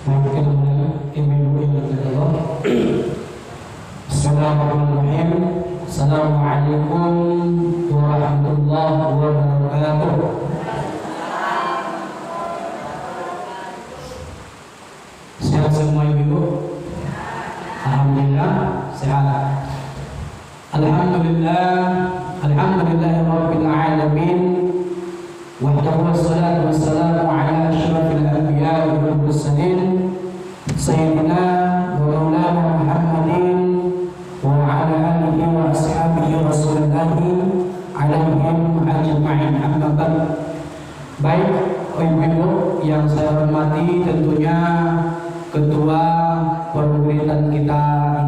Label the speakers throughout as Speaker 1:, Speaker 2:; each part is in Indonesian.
Speaker 1: Bismillahirrahmanirrahim. Assalamualaikum warahmatullahi wabarakatuh. Sehat semua ibu? Alhamdulillah sehat. Alhamdulillahirabbil alamin. Wahdahu wassalatu wassalamu ala asyrafil anbiya'i wal mursalin sayyidina wa maulana Muhammadin wa ala alihi wa ashabihi rasulillahi alaihim ajma'in, amma ba'd. Baik ibu-ibu yang saya hormati, tentunya ketua perwiritan kita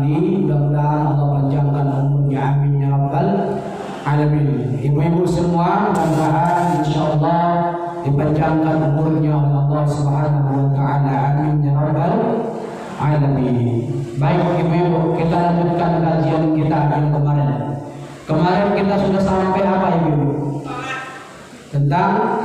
Speaker 1: ini, mudah-mudahan Allah panjangkan umurnya, amin ya rabbal alamin. Ibu-ibu semua, mudah-mudahan insyaallah dipanjangkan umurnya oleh Allah Subhanahu wa taala, amin ya rabbal alamin. Baik ibu-ibu, kita lanjutkan kajian kita yang kemarin. Kemarin kita sudah sampai apa ibu-ibu? Tentang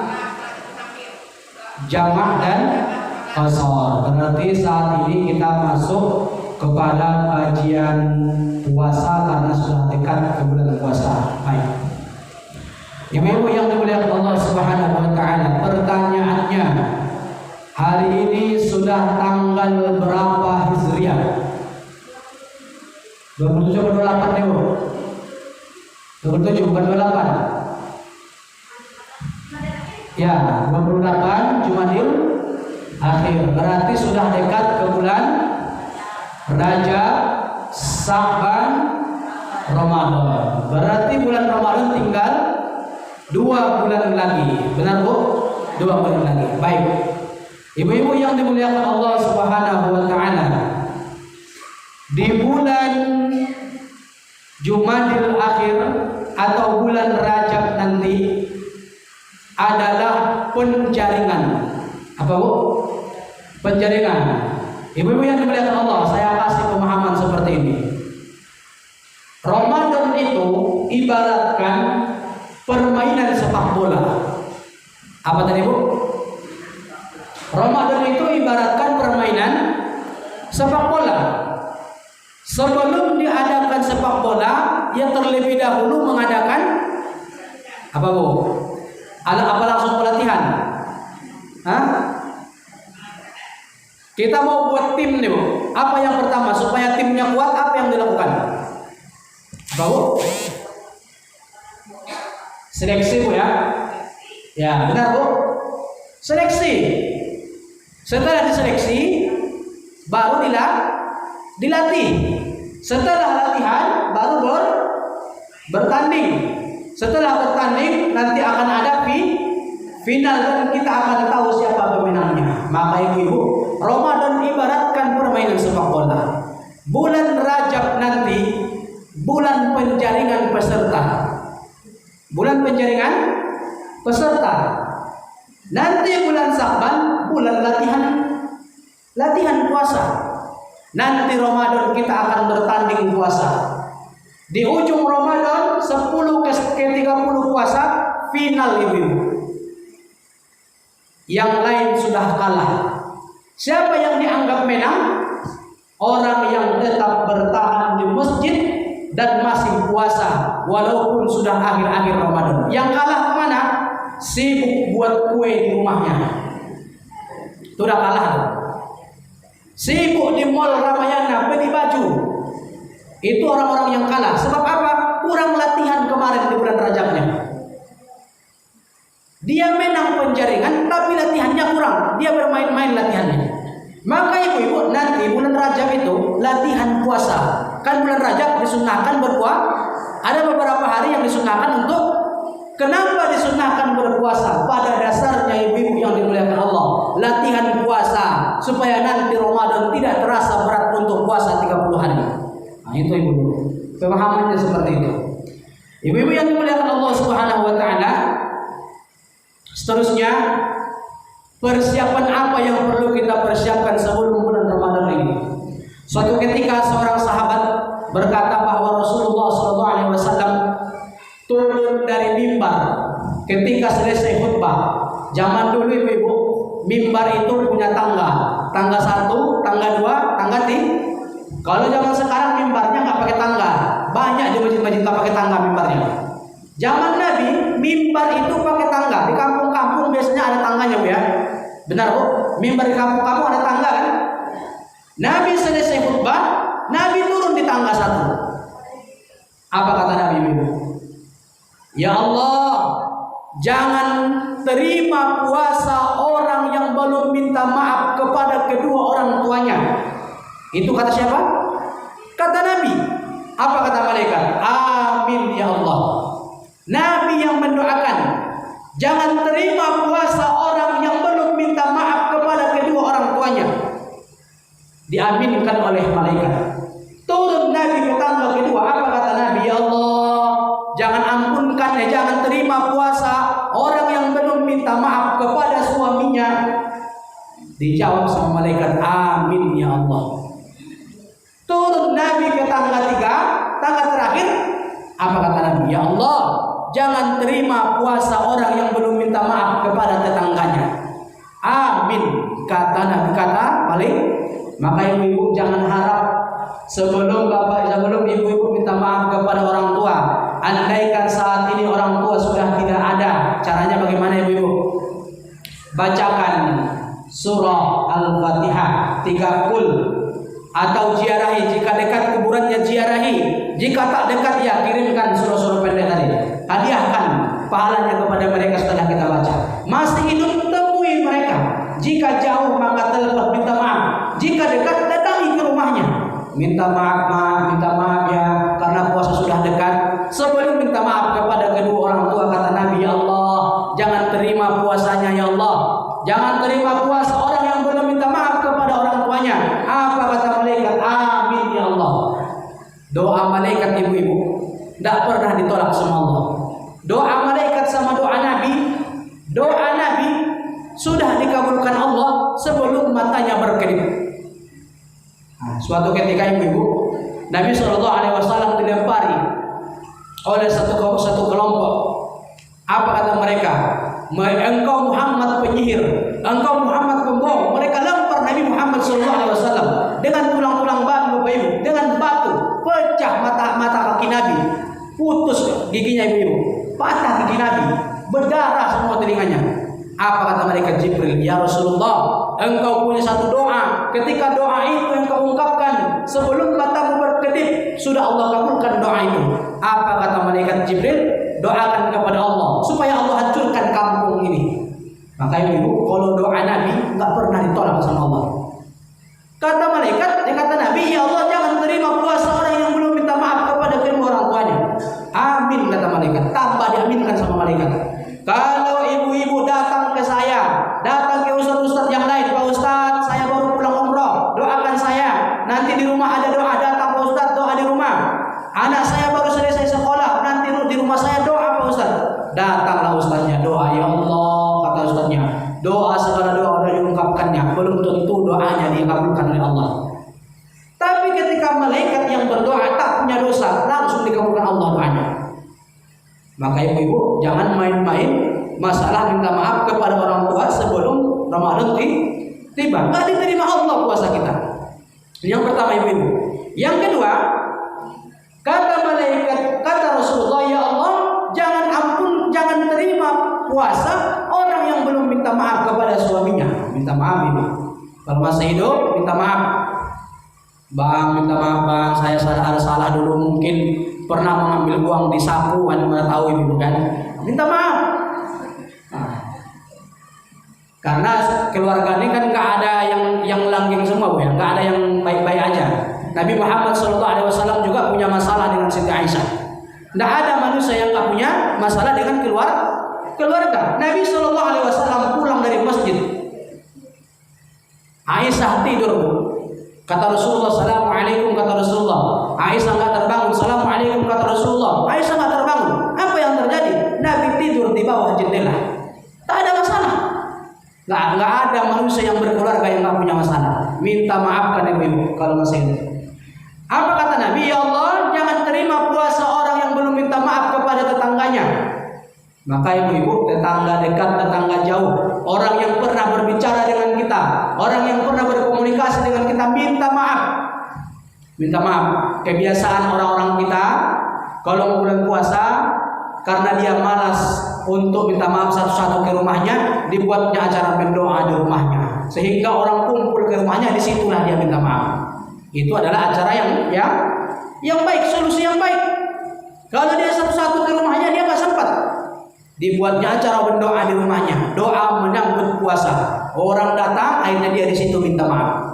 Speaker 1: jamak dan qasar. Berarti saat ini kita masuk kepada kajian puasa karena sudah dekat ke bulan puasa. Baik. Ibu-ibu yang dimuliakan Allah Subhanahu wa taala, pertanyaannya, hari ini sudah tanggal berapa Hijriah? 27 atau 28 ibu? 27 bukan 28. Ya, 28 Jumadil Akhir. Berarti sudah dekat ke bulan Rajab, Sa'ban, Ramadan. Berarti bulan Ramadan tinggal 2 bulan lagi. Benar Bu? 2 bulan lagi. Baik. Ibu-ibu yang dimuliakan Allah Subhanahu wa taala, di bulan Jumadil Akhir atau bulan Rajab nanti adalah penjaringan. Apa Bu? Penjaringan. Ibu-ibu yang dimuliakan Allah, saya kasih pemahaman seperti ini. Ramadan itu ibaratkan permainan sepak bola. Apa tadi Bu? Ramadan itu ibaratkan permainan sepak bola. Sebelum diadakan sepak bola, yang terlebih dahulu mengadakan apa Bu? Apa langsung pelatihan? Hah? Kita mau buat tim nih Bu. Apa yang pertama supaya timnya kuat, apa yang dilakukan? Apa Bu? Seleksi Bu ya. Ya benar Bu. Seleksi. Setelah diseleksi, baru dilatih. Setelah latihan, baru bertanding. Setelah bertanding, nanti akan ada final dan kita akan tahu siapa pemenangnya. Maka ibu, Ramadan ibaratkan permainan sepak bola. Bulan Rajab nanti bulan penjaringan peserta. Bulan penjaringan peserta. Nanti bulan Sa'ban bulan latihan puasa. Nanti Ramadan kita akan bertanding puasa. Di ujung Ramadan 10 ke 30 puasa final ibu. Yang lain sudah kalah. Siapa yang dianggap menang? Orang yang tetap bertahan di masjid dan masih puasa walaupun sudah akhir-akhir Ramadan. Yang kalah kemana? Sibuk buat kue di rumahnya. Itu udah kalah. Sibuk di mall Ramayana beli baju. Itu orang-orang yang kalah. Sebab apa? Kurang latihan kemarin di bulan Rajabnya. Dia menang penjaringan tapi latihannya kurang. Dia bermain-main latihannya. Maka ibu-ibu nanti bulan Rajab itu latihan puasa. Kan bulan Rajab disunahkan berpuasa. Ada beberapa hari yang disunahkan untuk. Kenapa disunahkan berpuasa? Pada dasarnya ibu-ibu yang dimuliakan Allah, latihan puasa supaya nanti Ramadan tidak terasa berat untuk puasa 30 hari. Nah itu ibu-ibu. Pemahamannya seperti itu. Ibu-ibu yang dimuliakan Allah Subhanahu wa taala, seterusnya persiapan apa yang perlu kita persiapkan sebelum bulan Ramadan ini? Suatu ketika seorang sahabat berkata bahwa Rasulullah SAW turun dari mimbar ketika selesai khutbah. Zaman dulu ibu-ibu, mimbar itu punya tangga 1, Kalau zaman sekarang mimbarnya nggak pakai tangga, banyak di masjid-masjid nggak pakai tangga mimbarnya. Zaman Nabi mimbar itu pakai tangga. Di kampung-kampung biasanya ada tangganya, Bu ya. Benar, Bu? Mimbar di kampung-kampung ada tangga kan? Nabi selesai khutbah, Nabi turun di tangga satu. Apa kata Nabi itu? Ya Allah, jangan terima puasa orang yang belum minta maaf kepada kedua orang tuanya. Itu kata siapa? Kata Nabi. Apa kata malaikat? Amin ya Allah. Nabi yang mendoakan, jangan terima puasa orang yang belum minta maaf kepada kedua orang tuanya. Diaminkan oleh malaikat. Turun Nabi ke tangga kedua. Apa kata Nabi? Ya Allah, jangan ampunkan, jangan terima puasa orang yang belum minta maaf kepada suaminya. Dijawab sama malaikat, amin ya Allah. Turun Nabi ke tangga tiga, tangga terakhir. Apa kata Nabi? Ya Allah, jangan terima puasa orang yang belum minta maaf kepada tetangganya. Amin, kata Nabi, kata malaikat. Maka ibu-ibu jangan harap sebelum ibu-ibu minta maaf kepada orang tua. Andaikan saat ini orang tua sudah tidak ada, caranya bagaimana ibu-ibu? Bacakan surah Al-Fatihah 30 atau ziarahi, jika dekat kuburannya ziarahi, jika tak dekat ya kirimkan surah-surah pendek tadi, hadiahkan pahalanya kepada mereka setelah kita baca. Masih hidup temui mereka, jika jauh maka telepon minta maaf, jika dekat datangi ke rumahnya, minta maaf ya karena puasa sudah dekat. Sebelum minta maaf kepada kedua orang tua, kata Nabi, ya Allah, jangan terima puasanya ya Allah, jangan terima puasa orang yang belum minta maaf kepada orang tuanya. Apa kata malaikat? Amin ya Allah. Doa malaikat ibu-ibu tidak pernah ditolak sama Allah. Doa malaikat sama doa Nabi sudah dikabulkan Allah sebelum matanya berkedip. Suatu ketika ibu-ibu, Nabi SAW dilempari oleh satu kelompok. Apa kata mereka? Engkau Muhammad penyihir, engkau Muhammad pembohong. Mereka lempar Nabi Muhammad SAW dengan tulang-tulang batu, Bapak Ibu, dengan batu, pecah mata kaki Nabi, putus giginya ibu-ibu, patah gigi Nabi, berdarah semua telinganya. Apa kata mereka? Jibril, ya Rasulullah, engkau punya satu doa. Ketika doa itu engkau ungkapkan sebelum matamu berkedip, sudah Allah kabulkan doa itu. Apa kata malaikat Jibril? Doakan kepada Allah supaya Allah hancurkan kampung ini. Maka ibu, kalau doa Nabi nggak pernah ditolak sama Allah. Kata malaikat, kata Nabi, ya Allah, jangan terima puasa orang yang belum minta maaf kepada kedua orang tuanya. Amin, kata malaikat. Tambah diaminkan sama malaikat. Kalau ibu-ibu datang ke saya, datang ke ustaz-ustaz yang lain, Pak Ustaz, saya baru pulang umroh, doakan saya. Nanti di rumah ada doa, datang Pak Ustaz, doa di rumah. Anak saya baru selesai sekolah, nanti di rumah saya doa Pak Ustaz. Datanglah ustaznya, doa, ya Allah, kata ustaznya. Doa segala doa sudah diungkapkannya, belum tentu doanya dikabulkan oleh Allah. Tapi ketika malaikat yang berdoa tak punya dosa, langsung dikabulkan Allah doanya. Maka ibu-ibu jangan main-main masalah minta maaf kepada orang tua sebelum Ramadan tiba. Nggak diterima Allah puasa kita. Yang pertama ibu-ibu. Yang kedua, kata malaikat, kata Rasulullah, ya Allah, jangan terima puasa orang yang belum minta maaf kepada suaminya. Minta maaf ibu. Kalau masih hidup minta maaf. Bang, minta maaf bang, saya salah dulu, mungkin pernah mengambil uang di saku, Anda tahu ibu kan? Minta maaf. Nah, karena keluarga ini kan nggak ada yang langgeng semua, Bu ya, nggak ada yang baik-baik aja. Nabi Muhammad SAW juga punya masalah dengan Siti Aisyah. Tidak ada manusia yang nggak punya masalah dengan keluarga. Nabi SAW pulang dari masjid, Aisyah tidur, Bu. Kata Rasulullah, Assalamualaikum, kata Rasulullah. Aisyah nggak terbangun, Assalamualaikum, kata Rasulullah. Aisyah nggak terbangun. Apa yang terjadi? Nabi tidur di bawah jendela. Tak ada masalah. Nggak ada manusia yang berkeluarga yang nggak punya masalah. Minta maafkan ibu-ibu kalau masih hidup. Apa kata Nabi? Ya Allah, jangan terima puasa orang yang belum minta maaf kepada tetangganya. Maka ibu-ibu, tetangga dekat, tetangga jauh, orang yang pernah berbicara dengan kita, orang yang pernah berkomunikasi dengan kita, minta maaf. Minta maaf. Kebiasaan orang-orang kita kalau bulan puasa karena dia malas untuk minta maaf satu-satu ke rumahnya, dibuatnya acara berdoa di rumahnya. Sehingga orang kumpul ke rumahnya, disitulah dia minta maaf. Itu adalah acara yang baik, solusi yang baik. Kalau dia satu-satu ke rumahnya, dia nggak sempat. Dibuatnya acara berdoa di rumahnya, doa menyambut puasa. Orang datang, akhirnya dia di situ minta maaf.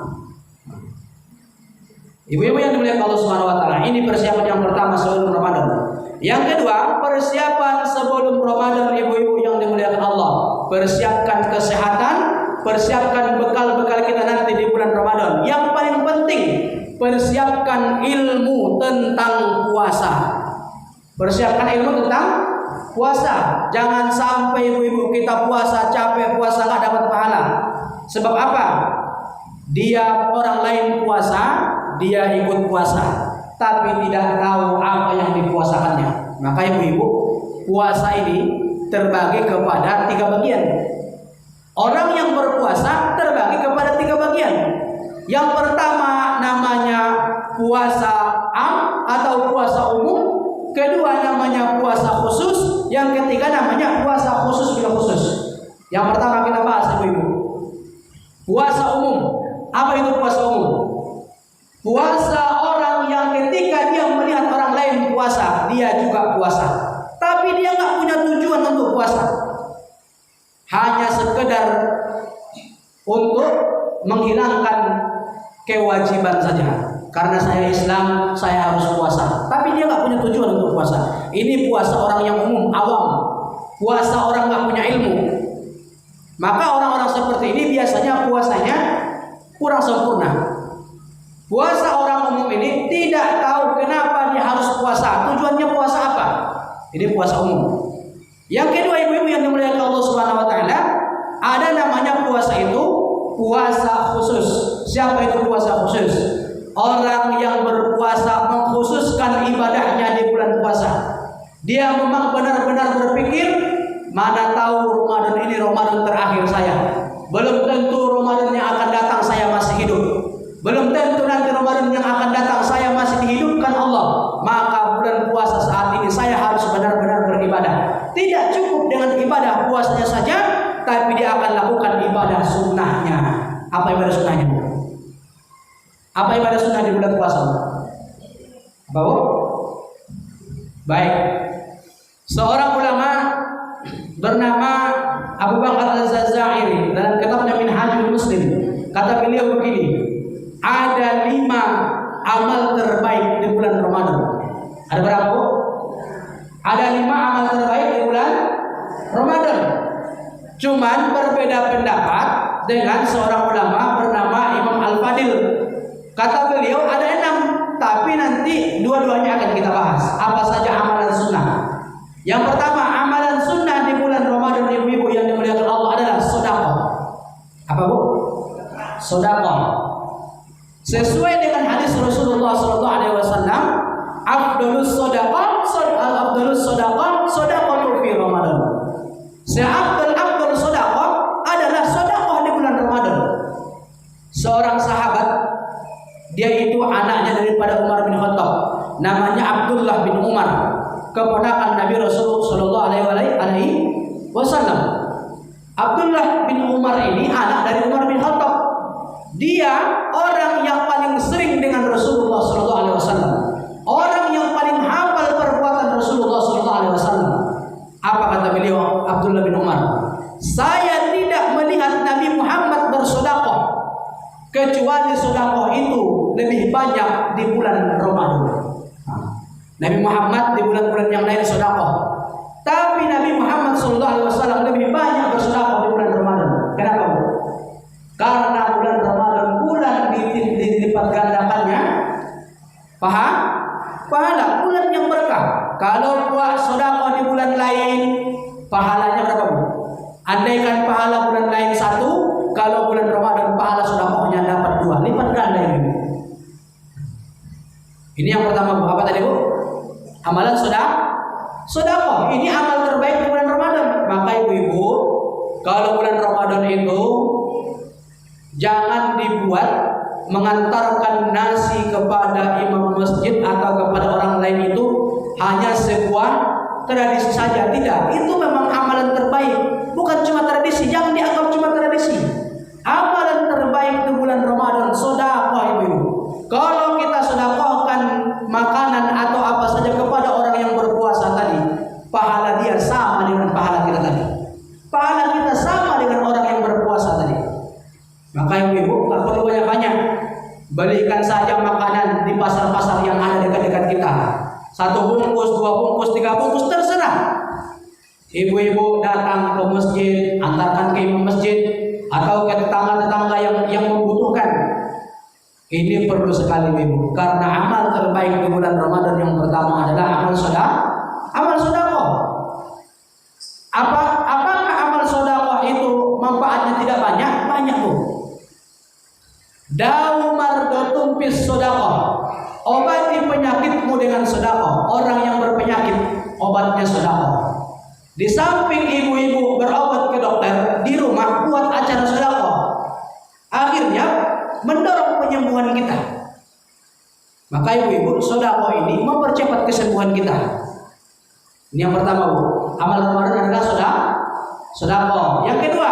Speaker 1: Ibu-ibu yang dimuliakan Allah Subhanahu wa taala, ini persiapan yang pertama sebelum Ramadan. Yang kedua, persiapan sebelum Ramadan, ibu-ibu yang dimuliakan Allah. Persiapkan kesehatan, persiapkan bekal-bekal kita nanti di bulan Ramadan. Yang paling penting, persiapkan ilmu tentang puasa. Persiapkan ilmu tentang puasa. Jangan sampai ibu-ibu kita puasa capek, puasa nggak dapat pahala. Sebab apa? Dia orang lain puasa, dia ikut puasa, tapi tidak tahu apa yang dipuasakannya. Maka ibu-ibu, puasa ini terbagi kepada 3 bagian. Orang yang berpuasa terbagi kepada 3 bagian. Yang pertama namanya puasa am atau puasa umum. Kedua namanya puasa khusus. Yang ketiga namanya puasa khusus bila khusus. Yang pertama kita bahas ibu-ibu, puasa umum. Apa itu puasa umum? Puasa orang yang ketika dia melihat orang lain puasa, dia juga puasa. Tapi dia nggak punya tujuan untuk puasa. Hanya sekedar untuk menghilangkan kewajiban saja. Karena saya Islam, saya harus puasa. Tapi dia nggak punya tujuan untuk puasa. Ini puasa orang yang umum, awam. Puasa orang nggak punya ilmu. Maka orang-orang seperti ini biasanya puasanya kurang sempurna. Puasa orang umum ini tidak tahu kenapa dia harus puasa, tujuannya puasa apa. Ini puasa umum. Yang kedua ibu-ibu yang dimuliakan Allah Subhanahu wa taala, ada namanya puasa itu puasa khusus. Siapa itu puasa khusus? Orang yang berpuasa mengkhususkan ibadahnya di bulan puasa. Dia memang benar-benar berpikir, mana tahu Ramadan ini Ramadan terakhir saya. Belum tentu Ramadan yang akan datang saya masih hidup. Belum tentu nanti Ramadan yang akan datang saya masih dihidupkan Allah. Maka bulan puasa saat ini saya harus benar-benar beribadah. Tidak cukup dengan ibadah puasanya saja, tapi dia akan lakukan ibadah sunnahnya. Apa ibadah sunnahnya? Apa ibadah sunnah di bulan puasa? Apa? Baik. Seorang ulama bernama Abu Bakar Al-Zazairi dalam kitabnya Minhajul Muslim, kata beliau begini, ada 5 amal terbaik di bulan Ramadan. Ada berapa? Ada 5 amal terbaik di bulan Ramadan. Cuman berbeda pendapat dengan seorang ulama bernama Imam Al-Fadil. Kata beliau ada 6, tapi nanti dua-duanya akan kita bahas. Apa saja amalan sunnah? Yang pertama, amalan sunnah di bulan Ramadan ibu-ibu yang dimuliakan Allah adalah sedekah. Apa bu? Sedekah. Sesuai dengan hadis Rasulullah SAW, afdalus sedekah, sedekah fi Ramadan. Seabdul sedekah adalah sedekah di bulan Ramadan. Seorang sahabat, dia itu anaknya daripada Umar bin Khattab, namanya Abdullah bin Umar, keponakan Nabi Rasulullah SAW. Abdullah bin Umar ini anak dari Umar bin Khattab. Dia orang yang paling sering dengan Rasulullah SAW, orang yang paling hafal perbuatan Rasulullah SAW. Apa kata beliau Abdullah bin Umar? Saya tidak melihat Nabi Muhammad bersedekah kecuali sedekah itu lebih banyak di bulan Ramadan. Nabi Muhammad di bulan-bulan yang lain sedekah, tapi Nabi Muhammad SAW lebih banyak bersedekah di bulan Ramadan. Kenapa? Karena bulan Ramadan bulan dilipat gandakannya pahala, bulan yang berkah. Kalau buat sedekah di bulan lain, pahalanya berapa bu? Andaikan pahala bulan lain 1, kalau bulan Ramadan pahala sedekahnya dapat 2, lipat ganda ini. Ini yang pertama bu. Apa tadi bu? Amalan sedekah. Ini amal terbaik di bulan Ramadan. Maka ibu-ibu, kalau bulan Ramadan itu jangan dibuat mengantarkan nasi kepada imam masjid atau kepada orang lain itu hanya sebuah tradisi saja. Tidak, itu memang amalan terbaik. Bukan cuma tradisi, jangan dianggap cuma tradisi. Amalan terbaik di bulan Ramadan, sedekah ibu. Kalau kita sedekahkan makanan atau apa saja kepada orang yang berpuasa tadi, pahala dia sama dengan pahala kita tadi. Pahala kita sama dengan orang yang berpuasa tadi. Maka ibu, tak perlu banyak-banyak. Belikan saja makanan di pasar-pasar yang ada dekat-dekat kita. 1 bungkus, 2 bungkus, 3 bungkus, terserah. Ibu-ibu datang ke masjid, antarkan ke imam masjid atau ke tetangga-tetangga yang membutuhkan. Ini perlu sekali ibu, karena amal terbaik di bulan Ramadan yang pertama adalah amal sedekah. Apakah amal sedekah itu manfaatnya tidak banyak? Banyak bu. Dau mardotum bis sedekah. Obati penyakitmu dengan sedekah. Orang yang berpenyakit obatnya sedekah. Di samping ibu-ibu berobat ke dokter, di rumah buat acara sedekah. Akhirnya mendorong penyembuhan kita. Maka ibu-ibu, sedekah ini mempercepat kesembuhan kita. Ini yang pertama bu. Amal Ramadan adalah sedekah. Yang kedua,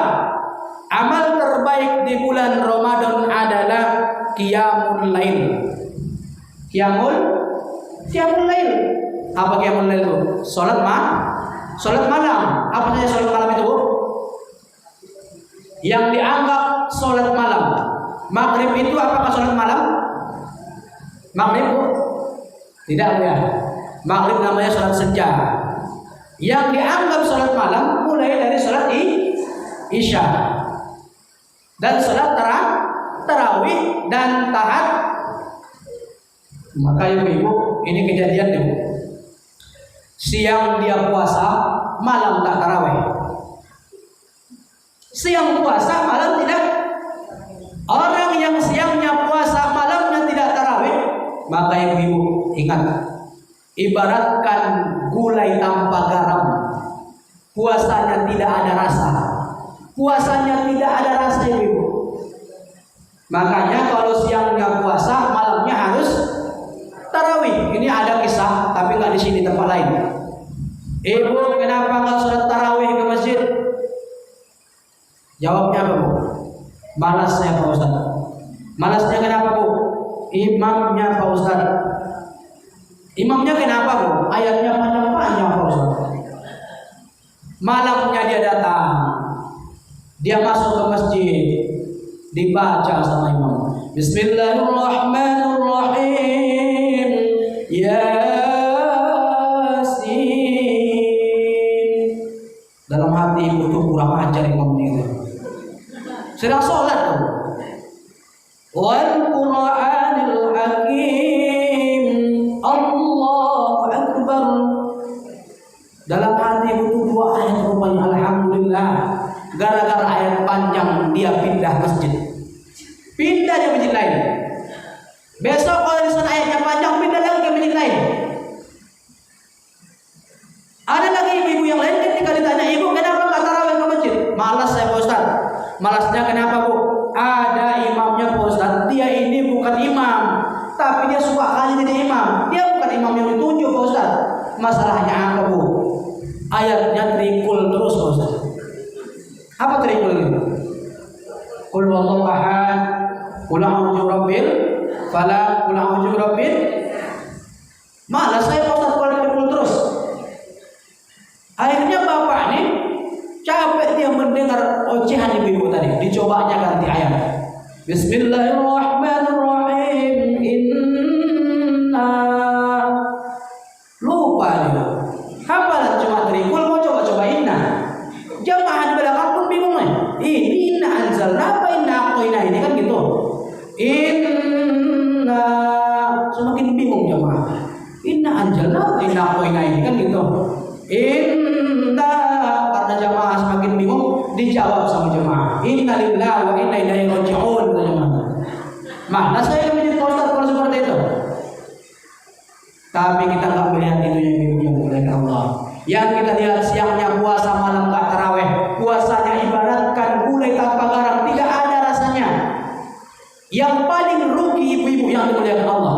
Speaker 1: amal terbaik di bulan Ramadan adalah qiyamul lail. Qiyamul lail. Apa qiyamul lail bu? Salat malam. Apa saja salat malam itu bu? Yang dianggap salat malam. Maghrib itu apakah salat malam? Maghrib bu? Tidak bu ya. Maghrib namanya salat senja. Yang dianggap salat malam mulai dari salat Isya dan salat tarawih dan tahajud. Maka ibu-ibu, ini kejadian ibu. Siang dia puasa, malam tak tarawih. Siang puasa, malam tidak. Orang yang siangnya puasa, malamnya tidak tarawih, maka ibu-ibu ingat, ibaratkan gulai tanpa garam. Puasanya tidak ada rasa. Puasanya tidak ada rasa ibu. Makanya kalau siangnya puasa, malamnya harus tarawih. Ini ada kisah, tapi nggak di sini, tempat lain. Ibu, kenapa nggak sholat tarawih ke masjid? Jawabnya apa bu? Malasnya Pak Ustaz. Malasnya kenapa bu? Imamnya Pak Ustaz. Imamnya kenapa bu? Ayatnya panjang-panjang Pak Ustaz. Malamnya dia datang, dia masuk ke masjid, dibaca sama imam. Bismillahirrahmanirrahim. Yasin. Dalam hati ibu tuh kurang ajar imam ini. Sedang sholat tuh. Wal Qur'anil Hakim. Allahu Akbar. Dalam hati ibu tuh 2 ayat rupanya. Alhamdulillah. Gara-gara ayat panjang dia pindah masjid. Pindah di masjid lain. Besok kalau di sana ayatnya panjang, pindah lagi ke masjid lain. Ada lagi ibu-ibu yang lain ketika ditanya, ibu kenapa nggak tarawih ke masjid? Malas saya Pak Ustaz. Malasnya kenapa bu? Ada imamnya Pak Ustaz. Dia ini bukan imam, tapi dia suka kali jadi imam. Dia bukan imam yang ditunjuk Pak Ustaz. Masalahnya apa bu? Ayatnya trikul terus Pak Ustaz. Apa trikul itu? Qul huwallahu ahad, qul a'udzu birabbil falaq, qul a'udzu birabbin. Malas saya Pak Ustaz kalau trikul terus. Akhirnya bapak ini capek dia mendengar ocehan ibu-ibu tadi. Dicobanya ganti ayat. Bismillahirrahmanirrahim. Inna. Lupa dia. Hafalan cuma trikul, mau coba-coba inna. Jamaah di belakang pun bingung nih. Ini inna anzalna apa inna aqoina ini kan gitu. Inna. Semakin bingung jamaah. Inna anzalna apa inna aqoina ini kan gitu. Inna, karena jamaah semakin bingung, dijawab sama jamaah. Inna lillahi wa inna ilaihi raji'un. Mana saya menjadi Ustaz kalau seperti itu? Tapi kita nggak melihat itu yang oleh Allah. Yang kita lihat siangnya puasa, malam nggak taraweh. Puasanya ibaratkan gulai tanpa garam, tidak ada rasanya. Yang Yang paling rugi ibu-ibu yang dimuliakan Allah,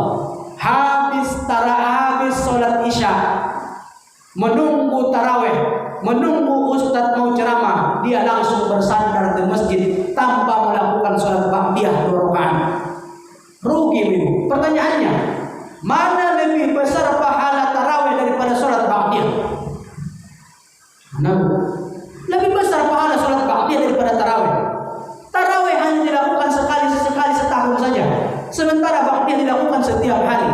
Speaker 1: habis sholat isya, menunggu taraweh, menunggu ustadz mau ceramah, dia langsung bersandar di masjid tanpa melakukan sholat ba'diyah 2 rakaat. Rugi ibu. Pertanyaannya, mana lebih besar pahala taraweh daripada sholat ba'diyah? Nah, lebih besar pahala sholat ba'diyah daripada taraweh. Taraweh hanya dilakukan sekali setahun saja, sementara ba'diyah dilakukan setiap hari.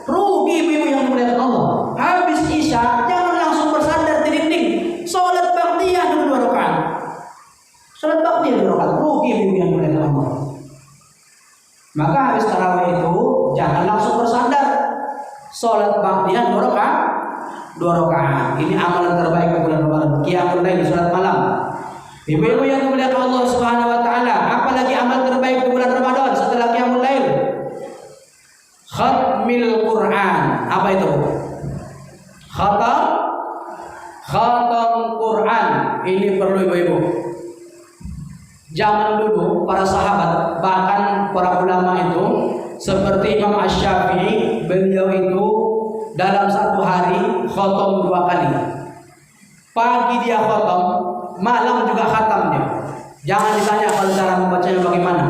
Speaker 1: Rugi ibu yang dimuliakan Allah. Habis isya jangan langsung bersandar di dinding, sholat ba'diyah dulu 2 rakaat. Sholat ba'diyah 2 rakaat. Rugi ibu yang dimuliakan Allah. Maka habis tarawih itu jangan langsung bersandar, sholat ba'diyah 2 rakaat. 2 rakaat. Ini amalan terbaik di bulan Ramadan. Qiyamul lail, sholat malam. Ibu-ibu yang dimuliakan Allah Subhanahu wa taala, apalagi amal terbaik di bulan Ramadan setelah qiyamul lail? Khatmil Quran. Apa itu? Khatam Quran. Ini perlu ibu-ibu. Zaman dulu para sahabat, bahkan para ulama itu seperti Imam Asy-Syafi'i, beliau itu dalam satu hari khatam 2 kali. Pagi dia khatam, malam juga khatam dia. Jangan ditanya kalau cara membacanya bagaimana.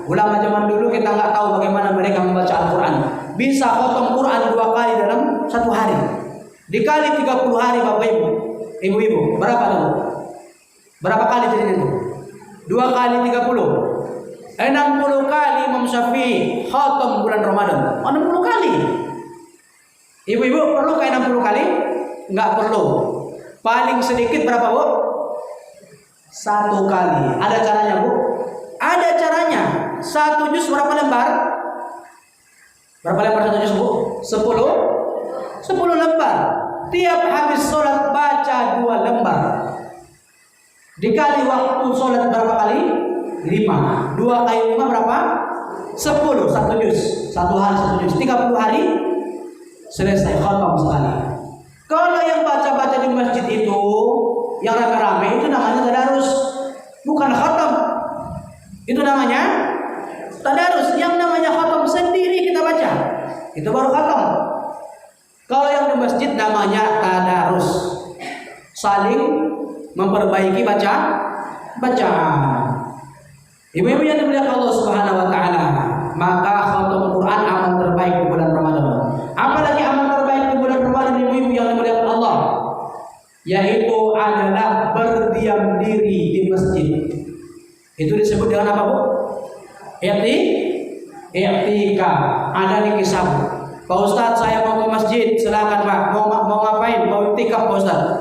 Speaker 1: Ulama zaman dulu kita nggak tahu bagaimana mereka membaca Al-Quran. Bisa khatam Quran 2 kali dalam satu hari. Dikali 30 hari Bapak Ibu, Ibu-ibu, berapa tuh? Berapa kali jadi itu? 2 kali 30. 60 kali Imam Syafi'i khatam bulan Ramadan. 60 kali. Ibu-ibu perlu kayak 60 kali? Enggak perlu. Paling sedikit berapa, Bu? 1 kali. Ada caranya, Bu? Ada caranya. 1 juz berapa lembar? Berapa lembar 1 juz, Bu? 10 lembar. Tiap habis sholat baca 2 lembar. Dikali waktu sholat berapa kali? 5. 2 kali 5 berapa? 10. 1 juz. 1 hari 1 juz. 30 hari selesai khatam sekali. Kalau yang baca-baca di masjid itu, yang rame-rame itu namanya tadarus, bukan khatam. Itu namanya tadarus. Yang namanya khatam sendiri kita baca, itu baru khatam. Kalau yang di masjid namanya tadarus, saling memperbaiki bacaan. Ibu-ibu yang dimuliakan Allah Subhanahu wa taala, maka khatam Quran amal terbaik di bulan Ramadan. Apalagi amal terbaik di bulan Ramadan, ibu-ibu yang dimuliakan Allah, yaitu adalah berdiam diri di masjid. Itu disebut dengan apa, Bu? I'tikaf. Ada di kisah. Pak Ustadz, saya mau ke masjid, silakan Pak. Mau ngapain? Mau i'tikaf Pak Ustadz.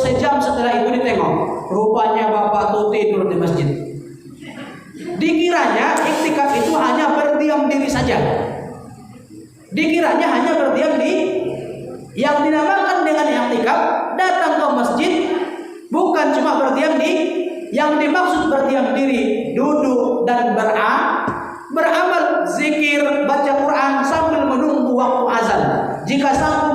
Speaker 1: Sejam setelah itu ditengok, rupanya Bapak tuh tidur di masjid. Dikiranya i'tikaf itu hanya berdiam diri saja. Dikiranya hanya berdiam di, yang dinamakan dengan i'tikaf datang ke masjid bukan cuma berdiam di, yang dimaksud berdiam diri duduk dan beramal zikir, baca Quran sambil menunggu waktu azan. Jika sanggup